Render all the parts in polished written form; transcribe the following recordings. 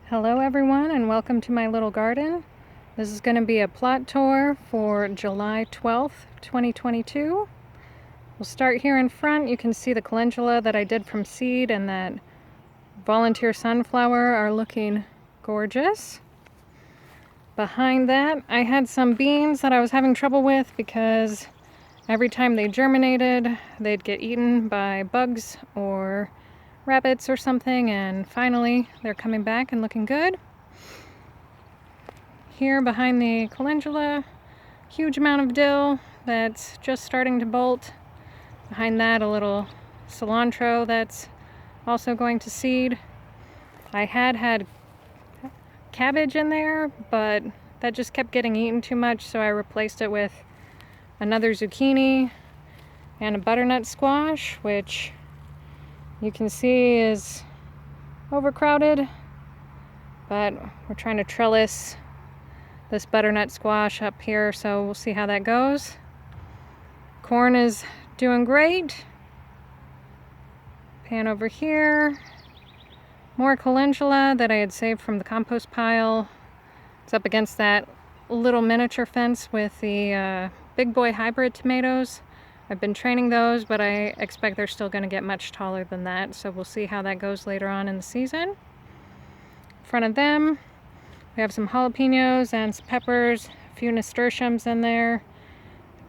Hello everyone and welcome to my little garden. This is going to be a plot tour for July 12th, 2022. We'll start here in front. You can see the calendula that I did from seed and that volunteer sunflower are looking gorgeous. Behind that, I had some beans that I was having trouble with because every time they germinated, they'd get eaten by bugs or rabbits or something, and finally they're coming back and looking good. Here behind the calendula, huge amount of dill that's just starting to bolt. Behind that, a little cilantro that's also going to seed. I had cabbage in there, but that just kept getting eaten too much, so I replaced it with another zucchini and a butternut squash, which you can see is overcrowded, but we're trying to trellis this butternut squash up here, so we'll see how that goes. Corn is doing great. Pan over here. More calendula that I had saved from the compost pile. It's up against that little miniature fence with the big boy hybrid tomatoes. I've been training those, but I expect they're still going to get much taller than that, so we'll see how that goes later on in the season. In front of them, we have some jalapenos and some peppers, a few nasturtiums in there.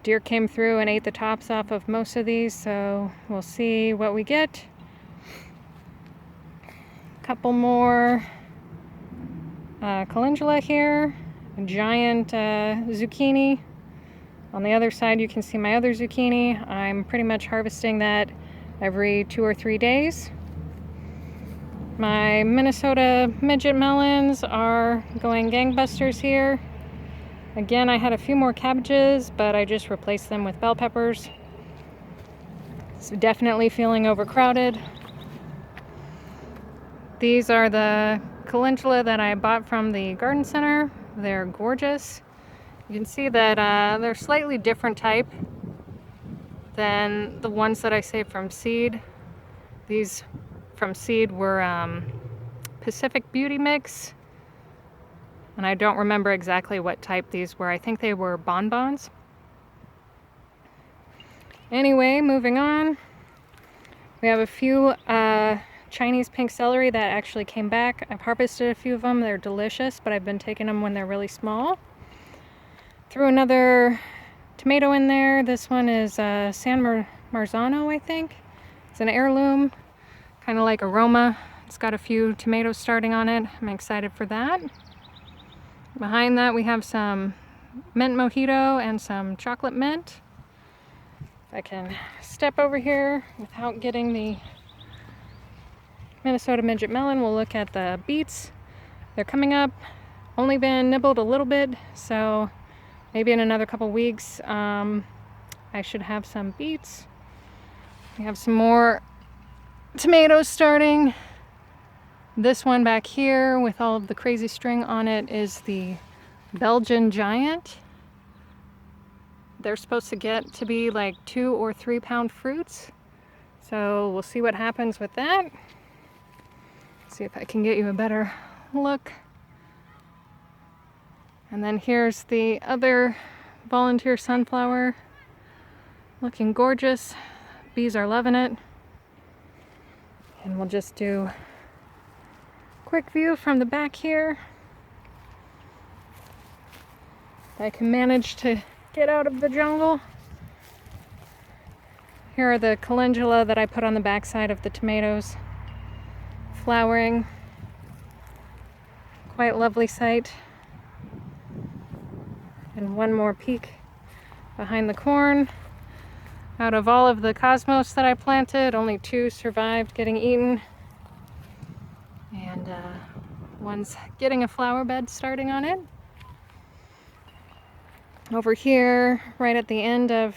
Deer came through and ate the tops off of most of these, so we'll see what we get. A couple more calendula here, a giant zucchini. On the other side, you can see my other zucchini. I'm pretty much harvesting that every 2 or 3 days. My Minnesota Midget melons are going gangbusters here. Again, I had a few more cabbages, but I just replaced them with bell peppers. It's definitely feeling overcrowded. These are the calendula that I bought from the garden center. They're gorgeous. You can see that they're slightly different type than the ones that I saved from seed. These from seed were Pacific Beauty Mix, and I don't remember exactly what type these were. I think they were bonbons. Anyway, moving on. We have a few Chinese pink celery that actually came back. I've harvested a few of them. They're delicious, but I've been taking them when they're really small. Threw another tomato in there. This one is San Marzano, I think. It's an heirloom, kind of like aroma. It's got a few tomatoes starting on it. I'm excited for that. Behind that, we have some mint mojito and some chocolate mint. If I can step over here without getting the Minnesota Midget melon, we'll look at the beets. They're coming up. Only been nibbled a little bit, so maybe in another couple weeks I should have some beets. We have some more tomatoes starting. This one back here with all of the crazy string on it is the Belgian giant. They're supposed to get to be like 2 or 3 pound fruits. So we'll see what happens with that. See if I can get you a better look. And then here's the other volunteer sunflower, looking gorgeous. Bees are loving it. And we'll just do a quick view from the back here. If I can manage to get out of the jungle. Here are the calendula that I put on the back side of the tomatoes, flowering. Quite lovely sight. And one more peek behind the corn. Out of all of the cosmos that I planted, only 2 survived getting eaten. And one's getting a flower bed starting on it. Over here, right at the end of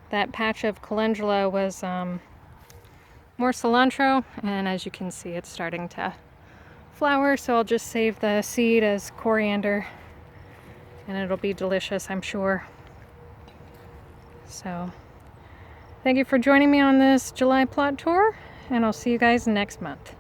that patch of calendula was more cilantro. And as you can see, it's starting to flower, so I'll just save the seed as coriander. And it'll be delicious, I'm sure. So, thank you for joining me on this July plot tour, and I'll see you guys next month.